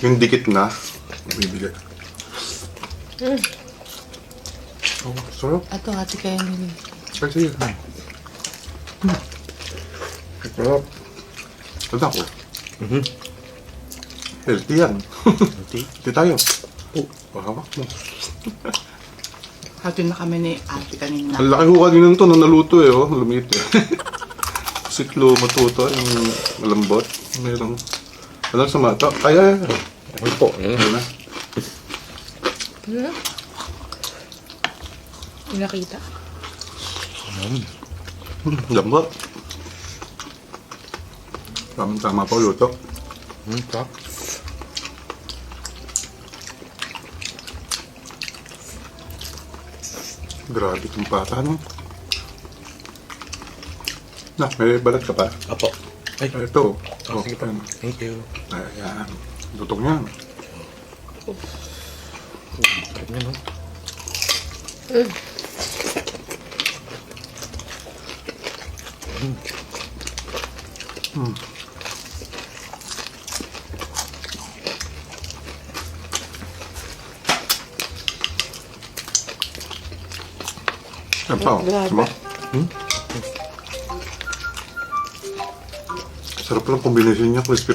Yung dikit na, bibigay. Oh, sarap. Ito, ate kayo nila. Kasi yun. Sarap. Tanda ko. Healthy yan. Healthy tayo. Oh, pakawak mo. Hati na kami ni ate kanina. Ang laki ko kanina ito nung naluto eh. Oh. Lumit eh. Siklo matuto. Yung malambot. Mayroong... Walang sumata. Kaya yan. Ano po? Ano na? Yung nakita. Lambot. Tama pa luto. Sarap. Grabe itong pata, no? Na, may balat ka pa? Apo. Ay, Ito. oh, sige pa. Ayan. Thank you. Ayan. Lutong yan. Sarap niya, no? Yan pa, oh. Grabe. Sama? Sarap lang kombinasyon niya. Crispy